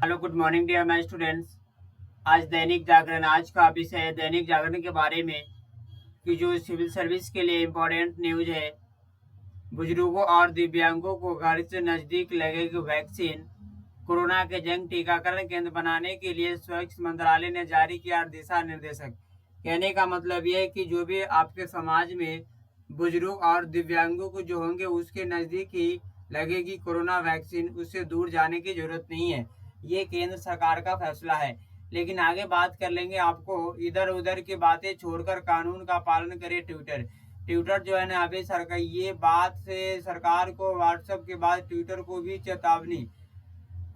Hello good morning dear my students. आज दैनिक जागरण आज का विषय है दैनिक जागरण के बारे में कि जो सिविल सर्विस के लिए इम्पोर्टेंट न्यूज है। बुजुर्गों और दिव्यांगों को घर से नज़दीक लगेगी वैक्सीन। कोरोना के जंग टीकाकरण केंद्र बनाने के लिए स्वास्थ्य मंत्रालय ने जारी किया दिशा निर्देशक। कहने का मतलब यह है कि जो भी आपके समाज में बुजुर्ग और दिव्यांगों को जो होंगे उसके नज़दीक ही लगेगी कोरोना वैक्सीन। उससे दूर जाने की जरूरत नहीं है। ये केंद्र सरकार का फैसला है। लेकिन आगे बात कर लेंगे। आपको इधर उधर की बातें छोड़कर कानून का पालन करे ट्विटर। ट्विटर जो है ना, अभी सरकार ये बात से सरकार को व्हाट्सएप के बाद ट्विटर को भी चेतावनी।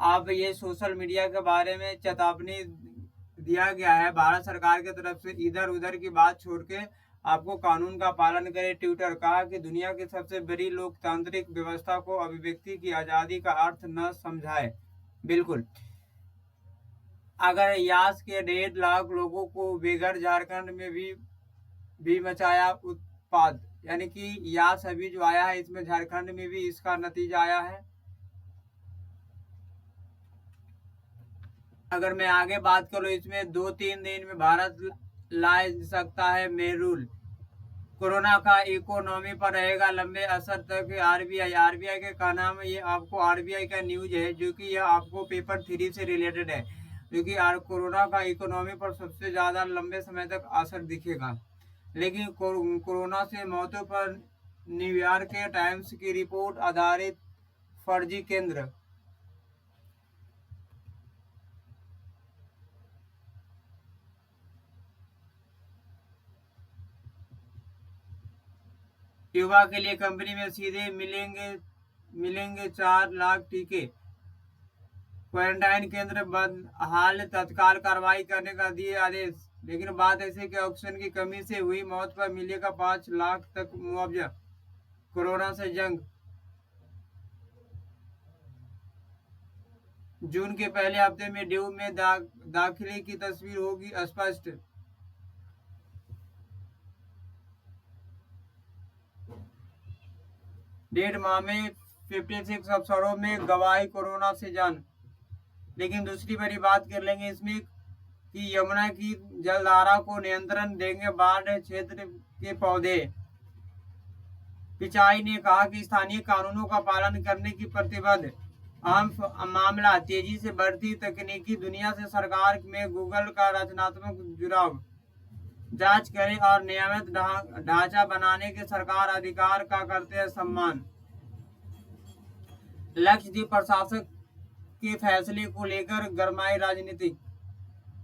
अब ये सोशल मीडिया के बारे में चेतावनी दिया गया है भारत सरकार की तरफ से। इधर उधर की बात छोड़ के आपको कानून का पालन करे। ट्विटर कहा कि दुनिया की सबसे बड़ी लोकतांत्रिक व्यवस्था को अभिव्यक्ति की आजादी का अर्थ न समझाए। बिल्कुल। अगर यास के 1.5 लाख लोगों को बेघर झारखंड में भी मचाया उत्पाद, यानी कि यास अभी जो आया है इसमें झारखंड में भी इसका नतीजा आया है। अगर मैं आगे बात करूं, इसमें 2-3 दिन में भारत ला सकता है मेरूल। कोरोना का इकोनॉमी पर रहेगा लंबे असर तक आरबीआई के का नाम है। ये आपको आरबीआई का न्यूज है जो कि यह आपको पेपर 3 से रिलेटेड है, क्योंकि कोरोना का इकोनॉमी पर सबसे ज्यादा लंबे समय तक असर दिखेगा। लेकिन कोरोना से मौतों पर न्यूयॉर्क के टाइम्स की रिपोर्ट आधारित फर्जी केंद्र। युवा के लिए कंपनी में सीधे मिलेंगे 4 लाख टीके। क्वारंटाइन केंद्र बंद, हाल तत्काल कार्रवाई करने का दिए आदेश। लेकिन बात ऐसे कि ऑक्सीजन की कमी से हुई मौत पर मिलेगा 5 लाख तक मुआवजा। कोरोना से जंग। जून के पहले हफ्ते में ड्यू में दाखिले की तस्वीर होगी स्पष्ट। 1.5 माह में 56 अफसरों में गवाही कोरोना से जान। लेकिन दूसरी बड़ी बात कर लेंगे इसमें कि यमुना की जलधारा को नियंत्रण देंगे बाढ़ क्षेत्र के पौधे। पिचाई ने कहा कि स्थानीय कानूनों का पालन करने की प्रतिबद्ध। अहम मामला तेजी से बढ़ती तकनीकी दुनिया से सरकार में गूगल का रचनात्मक जुड़ाव। जांच करें और नियमित ढांचा बनाने के सरकार अधिकार का करते हैं सम्मान। लक्षद्वीप प्रशासक के फैसले को लेकर गरमाई राजनीति।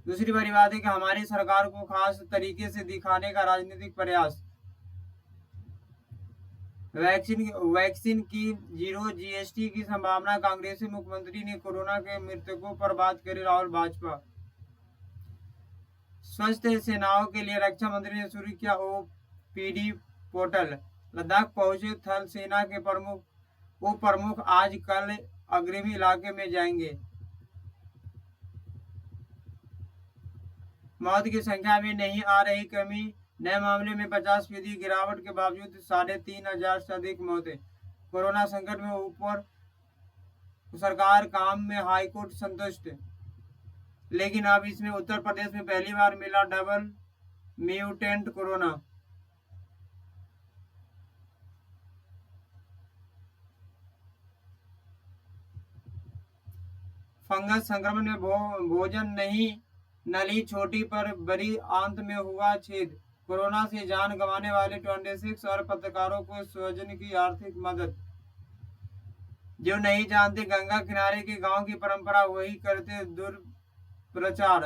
दूसरी बड़ी बात है कि हमारी सरकार को खास तरीके से दिखाने का राजनीतिक प्रयास। वैक्सीन की जीरो जीएसटी की संभावना। कांग्रेसी मुख्यमंत्री ने कोरोना के मृतकों पर बात करी राहुल भाजपा। स्वास्थ्य सेनाओं के लिए रक्षा मंत्री ने शुरू किया ओपीडी पोर्टल। लद्दाख पहुंचे थल सेना के उप प्रमुख आज कल अग्रिमी इलाके में जाएंगे। मौत की संख्या में नहीं आ रही कमी। नए मामले में 50% गिरावट के बावजूद 3,500 से अधिक मौतें। कोरोना संकट में ऊपर सरकार काम में हाईकोर्ट संतुष्ट। लेकिन अब इसमें उत्तर प्रदेश में पहली बार मिला डबल म्यूटेंट कोरोना। फंगस संक्रमण में भोजन नहीं, नली छोटी पर बड़ी आंत में हुआ छेद। कोरोना से जान गंवाने वाले 26 और पत्रकारों को स्वजन की आर्थिक मदद। जो नहीं जानते गंगा किनारे के गांव की परंपरा वही करते दुष्प्रचार।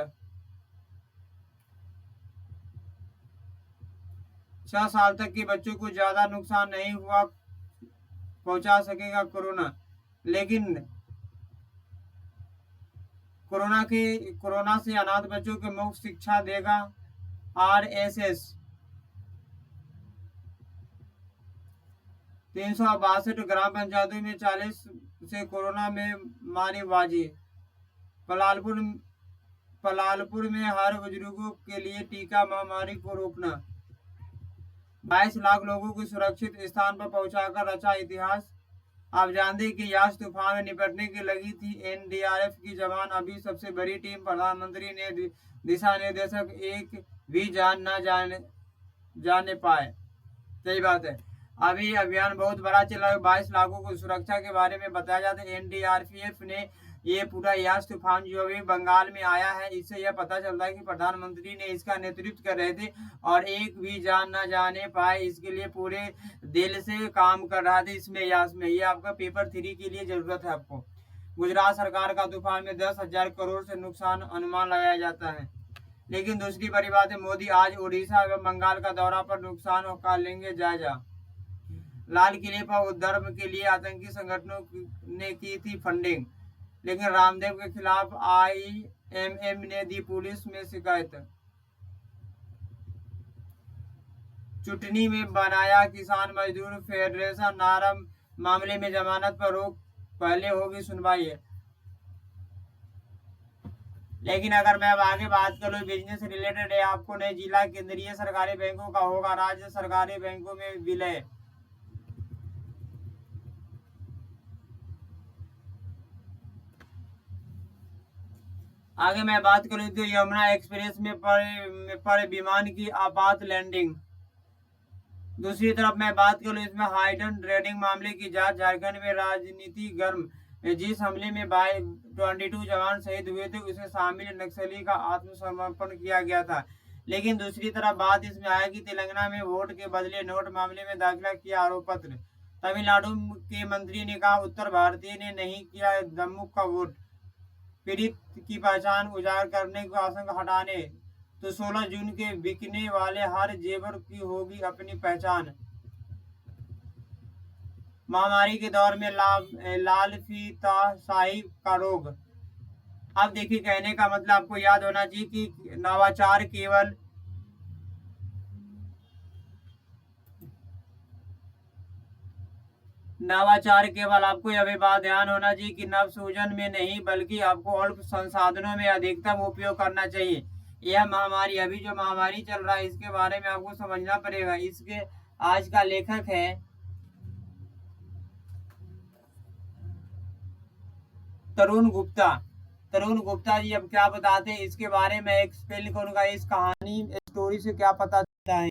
6 साल तक के बच्चों को ज्यादा नुकसान नहीं हुआ पहुंचा सकेगा कोरोना। लेकिन कोरोना से अनाथ बच्चों को मुफ्त शिक्षा देगा आरएसएस। 362 ग्राम पंचायतों में 40 से कोरोना में मारी बाजी। पलालपुर में हर बुजुर्गों के लिए टीका महामारी को रोकना। 22 लाख लोगों को सुरक्षित स्थान पर पहुंचाकर रचा इतिहास। आप जानते हैं कि यास तूफान में निपटने की लगी थी एनडीआरएफ की जवान। अभी सबसे बड़ी टीम, प्रधानमंत्री ने दिशा निर्देशक, एक भी जान न जाने पाए। सही बात है। अभी अभियान बहुत बड़ा चला है। 22 लाखों को सुरक्षा के बारे में बताया जाता है। एनडीआरएफ ने ये पूरा यास तूफान जो अभी बंगाल में आया है, इससे यह पता चलता है कि प्रधानमंत्री ने इसका नेतृत्व कर रहे थे और एक भी जान न जाने पाए, इसके लिए पूरे दिल से काम कर रहा था इसमें यास में। ये आपका पेपर 3 के लिए जरूरत है आपको। गुजरात सरकार का तूफान में 10,000 करोड़ से नुकसान अनुमान लगाया जाता है। लेकिन दूसरी बड़ी बात है, मोदी आज उड़ीसा एवं बंगाल का दौरा पर नुकसान का लेंगे जायजा। लाल किले पर उपद्रव के लिए आतंकी संगठनों ने की थी फंडिंग, लेकिन रामदेव के खिलाफ आईएमएम ने दी पुलिस में शिकायत। चुटनी में बनाया किसान मजदूर फेडरेशन, नारम मामले में जमानत पर रोक, पहले होगी सुनवाई। लेकिन अगर मैं अब आगे बात करूँ बिजनेस रिलेटेड है, आपको नए जिला केंद्रीय सरकारी बैंकों का होगा, राज्य सरकारी बैंकों में विलय। आगे मैं बात करूं तो यमुना एक्सप्रेस में पर विमान की आपात लैंडिंग। दूसरी तरफ मैं बात करूं इसमें हाइडन ट्रेडिंग मामले की जांच, झारखंड में राजनीति गर्म। जिस हमले में 22 जवान शहीद हुए थे, उसे शामिल नक्सली का आत्मसमर्पण किया गया था। लेकिन दूसरी तरफ बात इसमें आया कि तेलंगाना में वोट के बदले नोट मामले में दाखिला किया आरोप पत्र। तमिलनाडु के मंत्री ने कहा उत्तर भारतीय ने नहीं किया दम्मुख का वोट। पीड़ित की पहचान उजागर करने की आशंका हटाने, तो 16 जून के बिकने वाले हर जेवर की होगी अपनी पहचान। महामारी के दौर में लाल फीताशाही का रोग। अब देखिए, कहने का मतलब आपको याद होना चाहिए कि नवाचार केवल आपको यह बात ध्यान होना चाहिए कि नव सूजन में नहीं, बल्कि आपको अल्प संसाधनों में अधिकतम उपयोग करना चाहिए। यह महामारी, अभी जो महामारी चल रहा है, इसके बारे में आपको समझना पड़ेगा। इसके आज का लेखक है तरुण गुप्ता। तरुण गुप्ता जी अब क्या बताते हैं इसके बारे में, एक्सप्लेन करूंगा इस कहानी स्टोरी से क्या पता चलता है।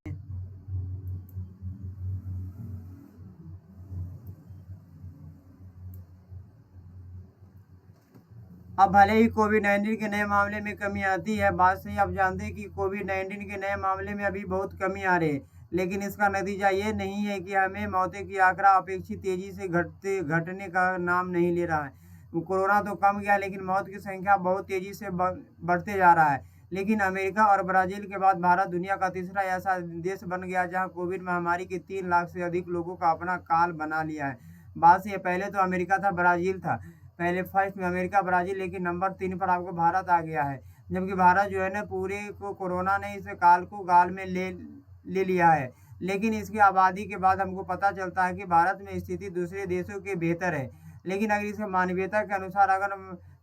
अब भले ही कोविड-19 के नए मामले में कमी आती है, बात सही। आप जानते हैं कि कोविड-19 के नए मामले में अभी बहुत कमी आ रही है, लेकिन इसका नतीजा ये नहीं है कि हमें मौतें की आंकड़ा अपेक्षित तेजी से घटने का नाम नहीं ले रहा है। कोरोना तो कम गया, लेकिन मौत की संख्या बहुत तेजी से बढ़ते जा रहा है। लेकिन अमेरिका और ब्राजील के बाद भारत दुनिया का तीसरा ऐसा देश बन गया जहाँ कोविड महामारी के 3 लाख से अधिक लोगों का अपना काल बना लिया है। बात से पहले तो अमेरिका था, ब्राजील था, पहले फर्स्ट में अमेरिका ब्राजील, लेकिन नंबर 3 पर आपको भारत आ गया है। जबकि भारत जो है ना, पूरे को कोरोना ने इस काल को गाल में ले लिया है। लेकिन इसकी आबादी के बाद हमको पता चलता है कि भारत में स्थिति दूसरे देशों के बेहतर है। लेकिन अगर इसके मानवीयता के अनुसार अगर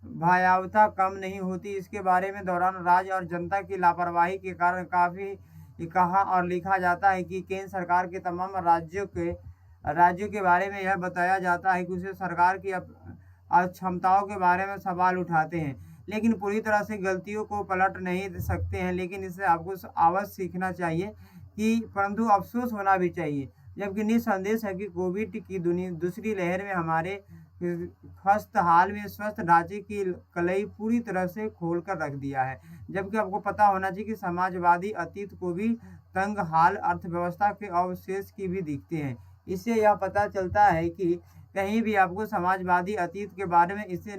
भयावहता कम नहीं होती, इसके बारे में दौरान राज्य और जनता की लापरवाही के कारण काफ़ी कहा और लिखा जाता है कि केंद्र सरकार के तमाम राज्यों के बारे में यह बताया जाता है कि उसे सरकार की क्षमताओं के बारे में सवाल उठाते हैं, लेकिन पूरी तरह से गलतियों को पलट नहीं सकते हैं। लेकिन इससे आपको अवश्य सीखना चाहिए कि परंतु अफसोस होना भी चाहिए। जबकि निसंदेह है कि कोविड की दूसरी लहर में हमारे खस्त हाल में स्वस्थ ढांचे की कलई पूरी तरह से खोल कर रख दिया है। जबकि आपको पता होना चाहिए कि समाजवादी अतीत को भी तंग हाल अर्थव्यवस्था के अवशेष की भी दिखते हैं। इससे यह पता चलता है कि कहीं भी आपको समाजवादी अतीत के बारे में इससे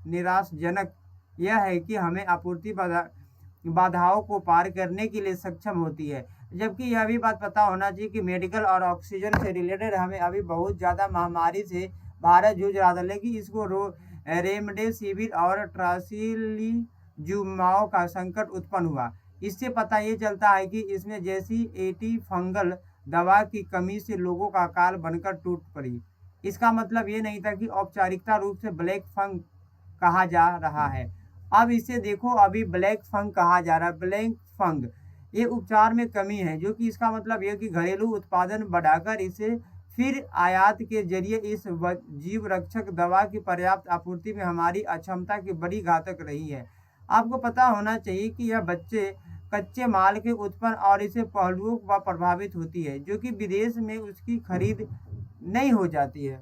निराशजनक यह है कि हमें आपूर्ति बाधाओं को पार करने के लिए सक्षम होती है। जबकि यह भी बात पता होना चाहिए कि मेडिकल और ऑक्सीजन से रिलेटेड हमें अभी बहुत ज़्यादा महामारी से भारत जूझ रहा था, लेकिन इसको रेमडेसिविर और ट्रासिलिजुमाब का संकट उत्पन्न हुआ। इससे पता ये चलता है कि इसमें जैसी एंटी फंगल दवा की कमी से लोगों का काल बनकर टूट पड़ी। इसका मतलब ये नहीं था कि औपचारिकता रूप से ब्लैक फंग कहा जा रहा है। अब इसे देखो, अभी ब्लैक फंग कहा जा रहा है। ब्लैक फंग ये उपचार में कमी है, जो कि इसका मतलब यह कि घरेलू उत्पादन बढ़ाकर इसे फिर आयात के जरिए इस जीव रक्षक दवा की पर्याप्त आपूर्ति में हमारी अक्षमता की बड़ी घातक रही है। आपको पता होना चाहिए कि यह बच्चे कच्चे माल के उत्पन्न और इसे पहलुओं पर प्रभावित होती है, जो कि विदेश में उसकी खरीद नहीं हो जाती है।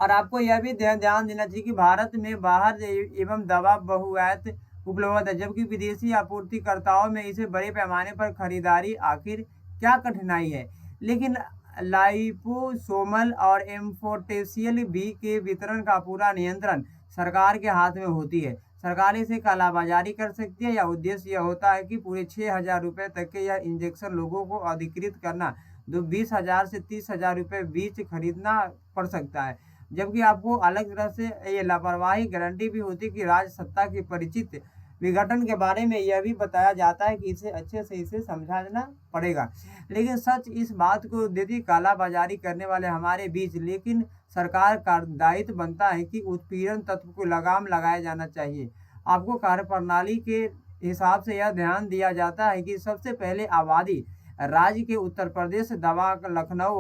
और आपको यह भी ध्यान देना चाहिए कि भारत में बाहर एवं दवा बहुआयत उपलब्ध है, जबकि विदेशी आपूर्तिकर्ताओं में इसे बड़े पैमाने पर खरीदारी। आखिर क्या कठिनाई है? लेकिन लाइपोसोमल और एम्फोटेसियल बी के वितरण का पूरा नियंत्रण सरकार के हाथ में होती है। सरकार इसे कालाबाजारी कर सकती है या उद्देश्य यह होता है कि पूरे 6,000 रुपये तक के यह इंजेक्शन लोगों को अधिकृत करना, जो 20,000 से 30,000 रुपये बीच खरीदना पड़ सकता है। जबकि आपको अलग तरह से ये लापरवाही गारंटी भी होती है कि राज्य सत्ता की परिचित विघटन के बारे में यह भी बताया जाता है कि इसे अच्छे से इसे समझाना पड़ेगा। लेकिन सच इस बात को देती कालाबाजारी करने वाले हमारे बीच, लेकिन सरकार का दायित्व बनता है कि उत्पीड़न तत्व को लगाम लगाया जाना चाहिए। आपको कार्यप्रणाली के हिसाब से यह ध्यान दिया जाता है कि सबसे पहले आबादी राज्य के उत्तर प्रदेश, दवा लखनऊ,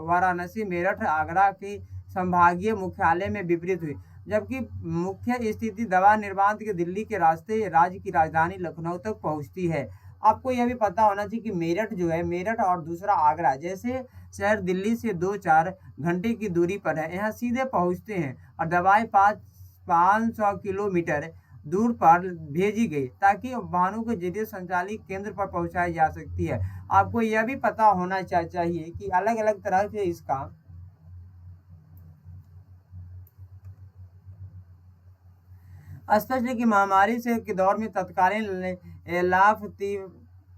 वाराणसी, मेरठ, आगरा की संभागीय मुख्यालय में विपरीत हुई, जबकि मुख्य स्थिति दवा निर्माण के दिल्ली के रास्ते राज्य की राजधानी लखनऊ तक पहुंचती है। आपको यह भी पता होना चाहिए कि मेरठ जो है, मेरठ और दूसरा आगरा जैसे शहर दिल्ली से 2-4 घंटे की दूरी पर है, यहाँ सीधे पहुंचते हैं और दवाएं 500 किलोमीटर दूर पर भेजी गई ताकि वाहनों के जरिए संचालित केंद्र पर पहुंचाई जा सकती है। आपको यह भी पता होना चाहिए कि अलग अलग तरह से इसका स्पष्ट है कि महामारी से के दौर में तत्कालीन लाभ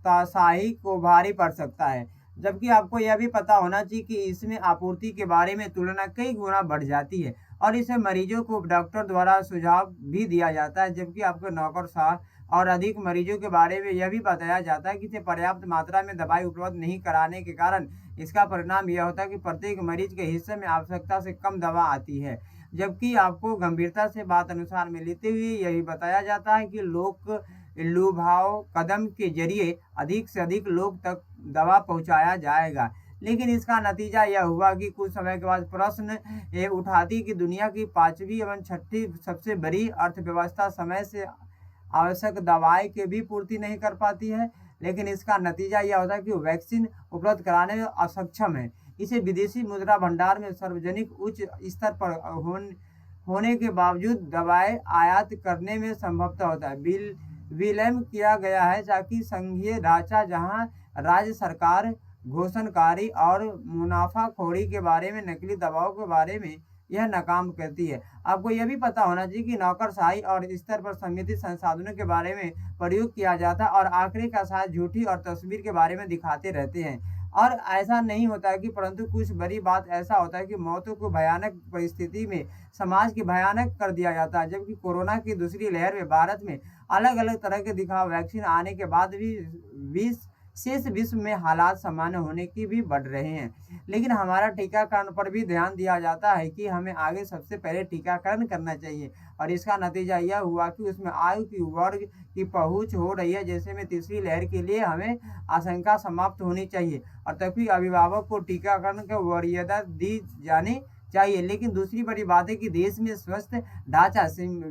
तासाही को भारी पड़ सकता है। जबकि आपको यह भी पता होना चाहिए कि इसमें आपूर्ति के बारे में तुलना कई गुना बढ़ जाती है और इसे मरीजों को डॉक्टर द्वारा सुझाव भी दिया जाता है। जबकि आपको नौकरशाह और अधिक मरीजों के बारे में यह भी बताया जाता है कि इसे पर्याप्त मात्रा में दवाई उपलब्ध नहीं कराने के कारण इसका परिणाम यह होता है कि प्रत्येक मरीज के हिस्से में आवश्यकता से कम दवा आती है। जबकि आपको गंभीरता से बात अनुसार में लेते हुए यही बताया जाता है कि लोक लुभाव कदम के जरिए अधिक से अधिक लोग तक दवा पहुंचाया जाएगा। लेकिन इसका नतीजा यह हुआ कि कुछ समय के बाद प्रश्न ये उठाती कि दुनिया की 5वीं एवं 6ठी सबसे बड़ी अर्थव्यवस्था समय से आवश्यक दवाएं की भी पूर्ति नहीं कर पाती है। लेकिन इसका नतीजा यह होता है कि वैक्सीन उपलब्ध कराने में असक्षम है। इसे विदेशी मुद्रा भंडार में सार्वजनिक उच्च स्तर पर होने के बावजूद दवाएं आयात करने में संभवतः होता है। विलंब किया गया है ताकि संघीय ढांचा जहां राज्य सरकार घोषणाकारी और मुनाफाखोरी के बारे में नकली दवाओं के बारे में यह नाकाम करती है। आपको यह भी पता होना चाहिए कि नौकरशाही और स्तर पर सीमित संसाधनों के बारे में प्रयोग किया जाता है और आंकड़े का साथ झूठी और तस्वीर के बारे में दिखाते रहते हैं। और ऐसा नहीं होता है कि परंतु कुछ बड़ी बात ऐसा होता है कि मौतों को भयानक परिस्थिति में समाज की भयानक कर दिया जाता है। जबकि कोरोना की दूसरी लहर में भारत में अलग अलग तरह के दिखाव वैक्सीन आने के बाद भी शेष विश्व में हालात सामान्य होने की भी बढ़ रहे हैं। लेकिन हमारा टीकाकरण पर भी ध्यान दिया जाता है कि हमें आगे सबसे पहले टीकाकरण करना चाहिए और इसका नतीजा यह हुआ कि उसमें आयु की वर्ग की पहुंच हो रही है, जैसे में तीसरी लहर के लिए हमें आशंका समाप्त होनी चाहिए और तभी अभिभावक को टीकाकरण की वरीयता दी जानी चाहिए। लेकिन दूसरी बड़ी बात है कि देश में स्वस्थ ढांचा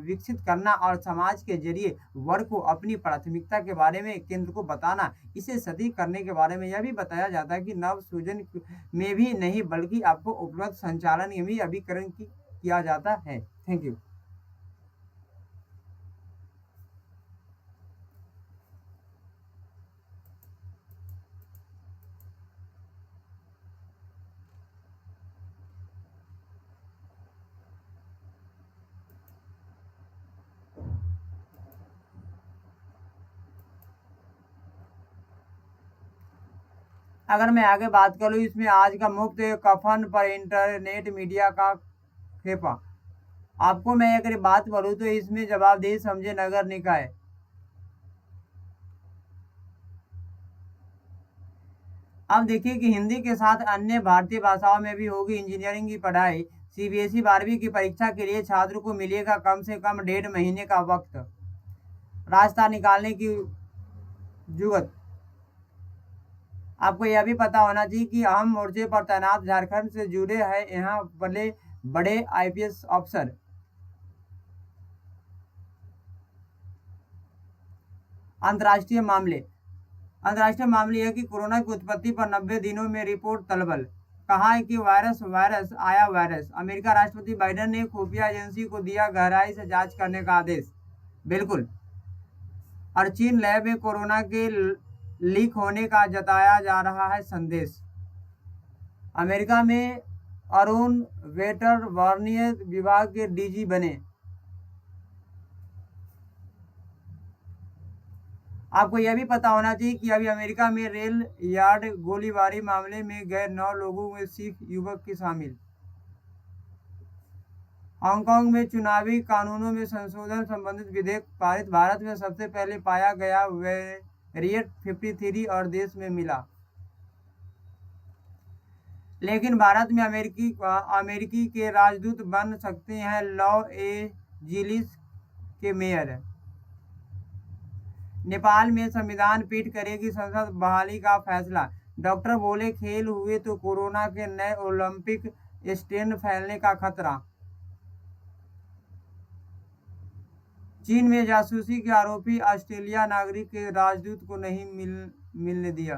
विकसित करना और समाज के जरिए वर्ग को अपनी प्राथमिकता के बारे में केंद्र को बताना, इसे सटीक करने के बारे में यह भी बताया जाता है कि नव सृजन में भी नहीं बल्कि आपको उपलब्ध संचालन में भी अभिकरण किया जाता है। Thank you. अगर मैं आगे बात करूँ इसमें आज का मुफ्त कफन पर इंटरनेट मीडिया का खेपा, आपको मैं अगर बात करूँ तो इसमें जवाबदेही समझे नगर निकाय। अब देखिए कि हिंदी के साथ अन्य भारतीय भाषाओं में भी होगी इंजीनियरिंग की पढ़ाई। सीबीएसई 12वीं की परीक्षा के लिए छात्र को मिलेगा कम से कम 1.5 महीने का वक्त रास्ता निकालने की जुगत। आपको यह भी पता होना चाहिए कि अहम मोर्चे पर तैनात झारखंड से जुड़े हैं यहाँ बड़े बड़े आईपीएस अफसर। अंतर्राष्ट्रीय मामले। अंतर्राष्ट्रीय मामले यह कि कोरोना की उत्पत्ति पर 90 दिनों में रिपोर्ट तलबल। कहा है कि वायरस आया वायरस। अमेरिका राष्ट्रपति बाइडेन ने खुफिया एजेंसी को दिया गहराई से जांच करने का आदेश। बिल्कुल। और चीन लैब में कोरोना के लीक होने का जताया जा रहा है संदेश। अमेरिका में अरुण वेटर वाणिज्य विभाग के डीजी बने। आपको यह भी पता होना चाहिए कि अभी अमेरिका में रेल यार्ड गोलीबारी मामले में गए 9 लोगों में सिख युवक की शामिल। हांगकांग में चुनावी कानूनों में संशोधन संबंधित विधेयक पारित। भारत में सबसे पहले पाया गया वेरिएंट 53 और देश में मिला। लेकिन भारत में अमेरिकी के राजदूत बन सकते हैं लॉस एंजिल्स के मेयर। नेपाल में संविधान पीठ करेगी संसद बहाली का फैसला। डॉक्टर बोले खेल हुए तो कोरोना के नए ओलंपिक स्ट्रेन फैलने का खतरा। चीन में जासूसी के आरोपी ऑस्ट्रेलिया नागरिक के राजदूत को नहीं मिलने दिया।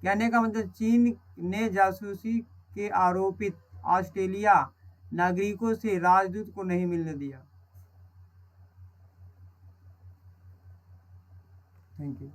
कहने का मतलब चीन ने जासूसी के आरोपित ऑस्ट्रेलिया नागरिकों से राजदूत को नहीं मिलने दिया। Thank you.